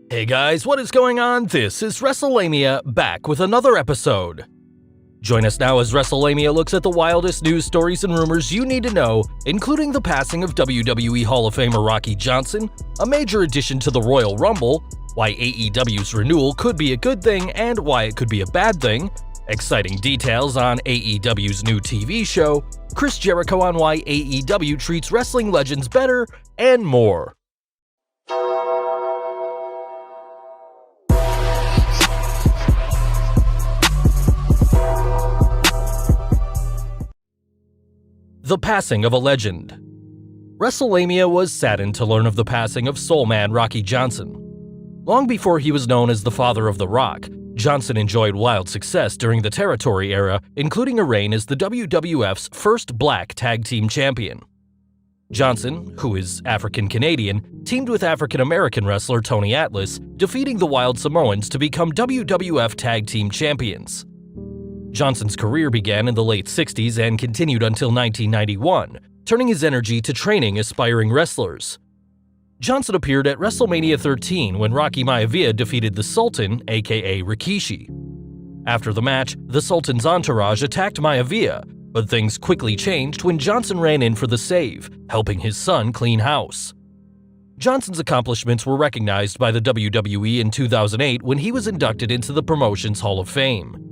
Hey guys, what is going on? This is Wrestlelamia, back with another episode. Join us now as Wrestlelamia looks at the wildest news stories and rumors you need to know, including the passing of WWE Hall of Famer Rocky Johnson, a major addition to the Royal Rumble, why AEW's renewal could be a good thing and why it could be a bad thing, exciting details on AEW's new TV show, Chris Jericho on why AEW treats wrestling legends better, and more. The passing of a legend. Wrestlelamia was saddened to learn of the passing of Soulman Rocky Johnson. Long before he was known as the father of The Rock, Johnson enjoyed wild success during the Territory era, including a reign as the WWF's first black tag team champion. Johnson, who is African-Canadian, teamed with African-American wrestler Tony Atlas, defeating the Wild Samoans to become WWF Tag Team Champions. Johnson's career began in the late 60s and continued until 1991, turning his energy to training aspiring wrestlers. Johnson appeared at WrestleMania 13 when Rocky Maivia defeated the Sultan, aka Rikishi. After the match, the Sultan's entourage attacked Maivia, but things quickly changed when Johnson ran in for the save, helping his son clean house. Johnson's accomplishments were recognized by the WWE in 2008 when he was inducted into the promotion's Hall of Fame.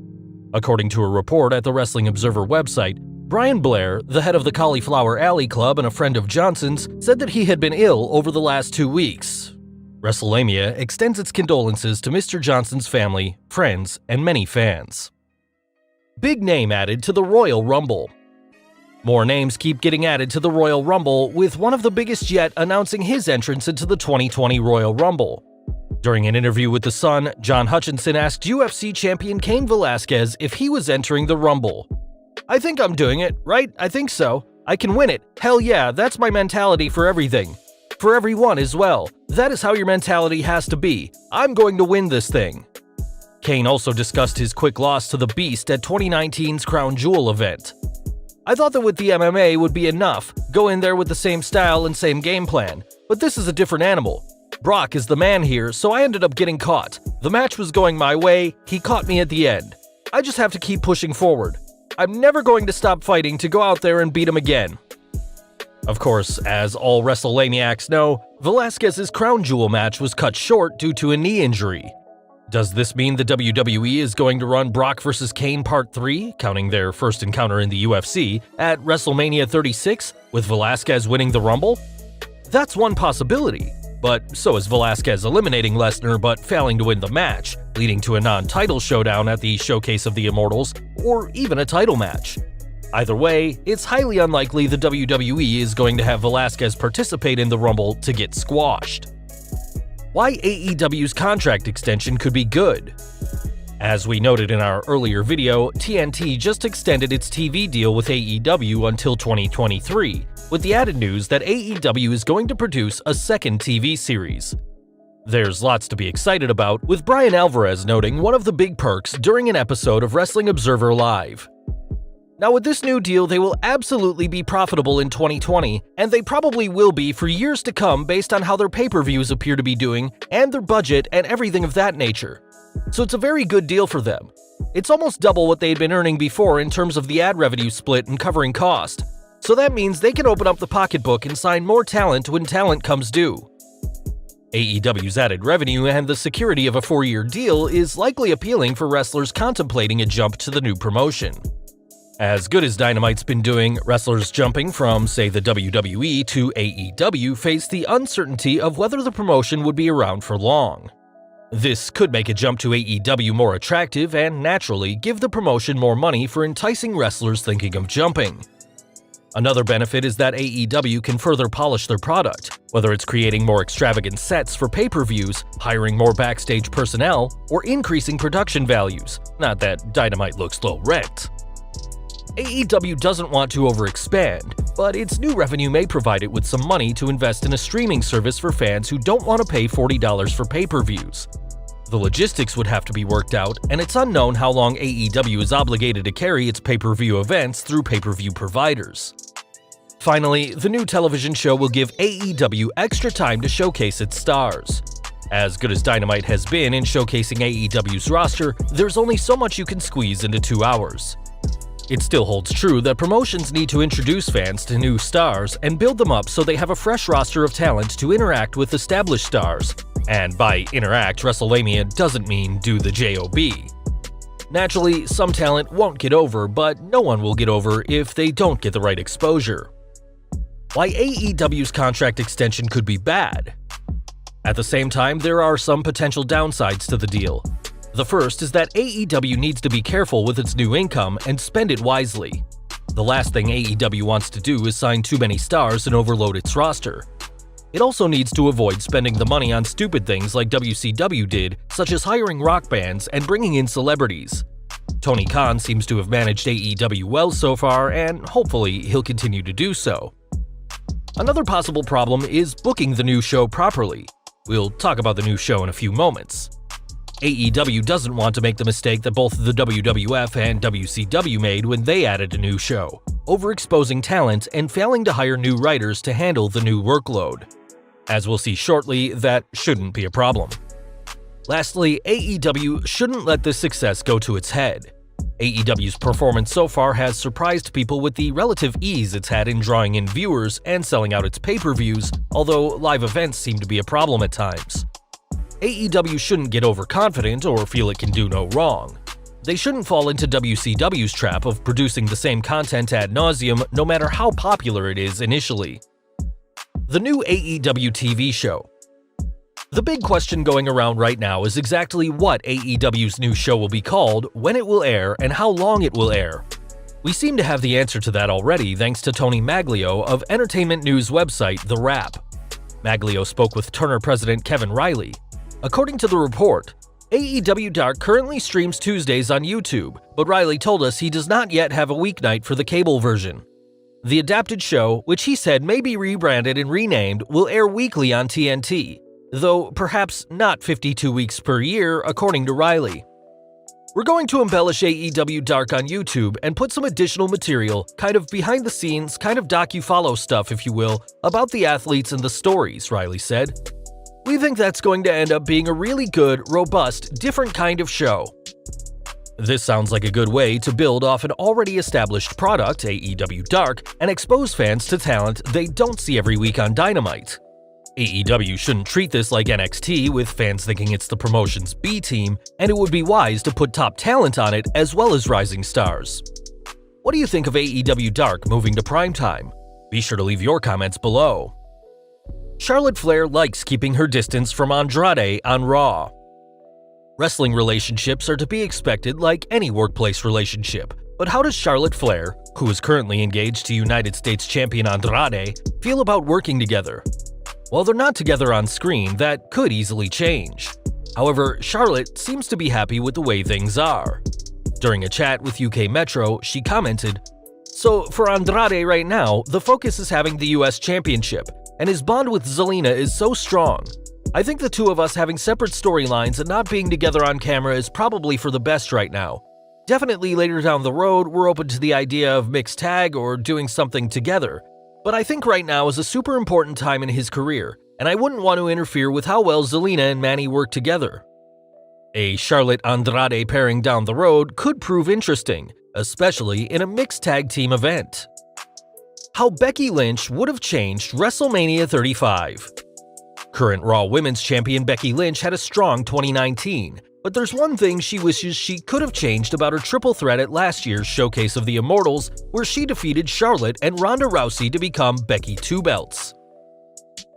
According to a report at the Wrestling Observer website, Brian Blair, the head of the Cauliflower Alley Club and a friend of Johnson's, said that he had been ill over the last 2 weeks. Wrestlelamia extends its condolences to Mr. Johnson's family, friends, and many fans. Big name added to the Royal Rumble. More names keep getting added to the Royal Rumble, with one of the biggest yet announcing his entrance into the 2020 Royal Rumble. During an interview with The Sun, John Hutchinson asked UFC champion Cain Velasquez if he was entering the Rumble. "I think I'm doing it, right? I think so. I can win it. Hell yeah, that's my mentality for everything. For everyone as well. That is how your mentality has to be. I'm going to win this thing." Cain also discussed his quick loss to The Beast at 2019's Crown Jewel event. "I thought that with the MMA would be enough, go in there with the same style and same game plan, but this is a different animal. Brock is the man here, so I ended up getting caught. The match was going my way, he caught me at the end. I just have to keep pushing forward. I'm never going to stop fighting to go out there and beat him again." Of course, as all WrestleLaniacs know, Velasquez's Crown Jewel match was cut short due to a knee injury. Does this mean the WWE is going to run Brock vs. Cain Part 3, counting their first encounter in the UFC, at WrestleMania 36, with Velasquez winning the Rumble? That's one possibility. But so is Velasquez eliminating Lesnar but failing to win the match, leading to a non-title showdown at the Showcase of the Immortals, or even a title match. Either way, it's highly unlikely the WWE is going to have Velasquez participate in the Rumble to get squashed. Why AEW's contract extension could be good. As we noted in our earlier video, TNT just extended its TV deal with AEW until 2023, with the added news that AEW is going to produce a second TV series. There's lots to be excited about, with Brian Alvarez noting one of the big perks during an episode of Wrestling Observer Live. Now with this new deal, they will absolutely be profitable in 2020, and they probably will be for years to come based on how their pay-per-views appear to be doing, and their budget and everything of that nature. So it's a very good deal for them. It's almost double what they'd been earning before in terms of the ad revenue split and covering cost. So that means they can open up the pocketbook and sign more talent when talent comes due. AEW's added revenue and the security of a 4-year deal is likely appealing for wrestlers contemplating a jump to the new promotion. As good as Dynamite's been doing, wrestlers jumping from, say, the WWE to AEW face the uncertainty of whether the promotion would be around for long. This could make a jump to AEW more attractive and, naturally, give the promotion more money for enticing wrestlers thinking of jumping. Another benefit is that AEW can further polish their product, whether it's creating more extravagant sets for pay-per-views, hiring more backstage personnel, or increasing production values, not that Dynamite looks low rent. AEW doesn't want to overexpand, but its new revenue may provide it with some money to invest in a streaming service for fans who don't want to pay $40 for pay-per-views. The logistics would have to be worked out, and it's unknown how long AEW is obligated to carry its pay-per-view events through pay-per-view providers. Finally, the new television show will give AEW extra time to showcase its stars. As good as Dynamite has been in showcasing AEW's roster, there's only so much you can squeeze into 2 hours. It still holds true that promotions need to introduce fans to new stars and build them up so they have a fresh roster of talent to interact with established stars. And by interact, Wrestlelamia doesn't mean do the job. Naturally, some talent won't get over, but no one will get over if they don't get the right exposure. Why AEW's contract extension could be bad. At the same time, there are some potential downsides to the deal. The first is that AEW needs to be careful with its new income and spend it wisely. The last thing AEW wants to do is sign too many stars and overload its roster. It also needs to avoid spending the money on stupid things like WCW did, such as hiring rock bands and bringing in celebrities. Tony Khan seems to have managed AEW well so far, and hopefully he'll continue to do so. Another possible problem is booking the new show properly. We'll talk about the new show in a few moments. AEW doesn't want to make the mistake that both the WWF and WCW made when they added a new show, overexposing talent and failing to hire new writers to handle the new workload. As we'll see shortly, that shouldn't be a problem. Lastly, AEW shouldn't let this success go to its head. AEW's performance so far has surprised people with the relative ease it's had in drawing in viewers and selling out its pay-per-views, although live events seem to be a problem at times. AEW shouldn't get overconfident or feel it can do no wrong. They shouldn't fall into WCW's trap of producing the same content ad nauseum no matter how popular it is initially. The new AEW TV show. The big question going around right now is exactly what AEW's new show will be called, when it will air, and how long it will air. We seem to have the answer to that already thanks to Tony Maglio of entertainment news website The Wrap. Maglio spoke with Turner president Kevin Riley. According to the report, AEW Dark currently streams Tuesdays on YouTube, but Riley told us he does not yet have a weeknight for the cable version. The adapted show, which he said may be rebranded and renamed, will air weekly on TNT, though perhaps not 52 weeks per year, according to Riley. We're going to embellish AEW Dark on YouTube and put some additional material, kind of behind the scenes, kind of docu-follow stuff if you will, about the athletes and the stories, Riley said. We think that's going to end up being a really good, robust, different kind of show. This sounds like a good way to build off an already established product, AEW Dark, and expose fans to talent they don't see every week on Dynamite. AEW shouldn't treat this like NXT, with fans thinking it's the promotion's B team, and it would be wise to put top talent on it as well as rising stars. What do you think of AEW Dark moving to primetime? Be sure to leave your comments below. Charlotte Flair likes keeping her distance from Andrade on Raw. Wrestling relationships are to be expected like any workplace relationship, but how does Charlotte Flair, who is currently engaged to United States champion Andrade, feel about working together? While they're not together on screen, that could easily change. However, Charlotte seems to be happy with the way things are. During a chat with UK Metro, she commented, "So for Andrade right now, the focus is having the US Championship, and his bond with Zelina is so strong. I think the two of us having separate storylines and not being together on camera is probably for the best right now. Definitely later down the road, we're open to the idea of mixed tag or doing something together. But I think right now is a super important time in his career, and I wouldn't want to interfere with how well Zelina and Manny work together." A Charlotte-Andrade pairing down the road could prove interesting, especially in a mixed tag team event. How Becky Lynch would have changed WrestleMania 35. Current Raw Women's Champion Becky Lynch had a strong 2019, but there's one thing she wishes she could have changed about her triple threat at last year's Showcase of the Immortals, where she defeated Charlotte and Ronda Rousey to become Becky Two Belts.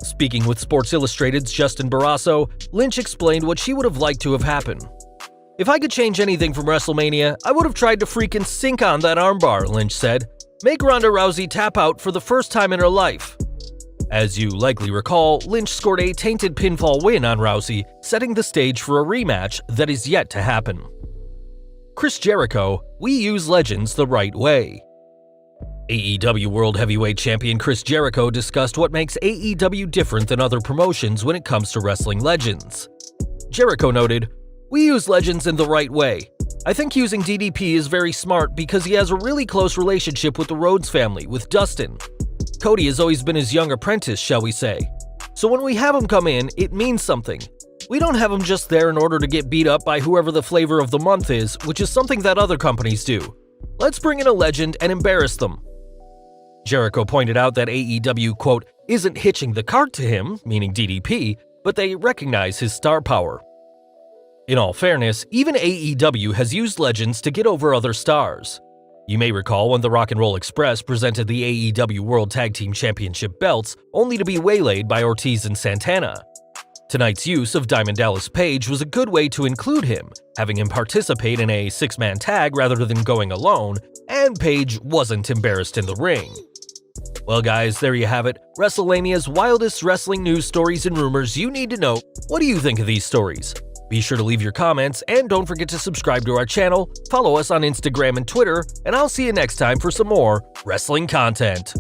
Speaking with Sports Illustrated's Justin Barrasso, Lynch explained what she would have liked to have happened. "If I could change anything from WrestleMania, I would have tried to freaking sink on that armbar," Lynch said. "Make Ronda Rousey tap out for the first time in her life." As you likely recall, Lynch scored a tainted pinfall win on Rousey, setting the stage for a rematch that is yet to happen. Chris Jericho, we use legends the right way. AEW World Heavyweight Champion Chris Jericho discussed what makes AEW different than other promotions when it comes to wrestling legends. Jericho noted, "We use legends in the right way. I think using DDP is very smart because he has a really close relationship with the Rhodes family, with Dustin. Cody has always been his young apprentice, shall we say. So when we have him come in, it means something. We don't have him just there in order to get beat up by whoever the flavor of the month is, which is something that other companies do. Let's bring in a legend and embarrass them." Jericho pointed out that AEW, quote, "isn't hitching the cart to him," meaning DDP, but they recognize his star power. In all fairness, even AEW has used legends to get over other stars. You may recall when the Rock and Roll Express presented the AEW World Tag Team Championship belts, only to be waylaid by Ortiz and Santana. Tonight's use of Diamond Dallas Page was a good way to include him, having him participate in a six-man tag rather than going alone, and Page wasn't embarrassed in the ring. Well guys, there you have it, WrestleLamia's wildest wrestling news stories and rumors you need to know. What do you think of these stories? Be sure to leave your comments, and don't forget to subscribe to our channel, follow us on Instagram and Twitter, and I'll see you next time for some more wrestling content.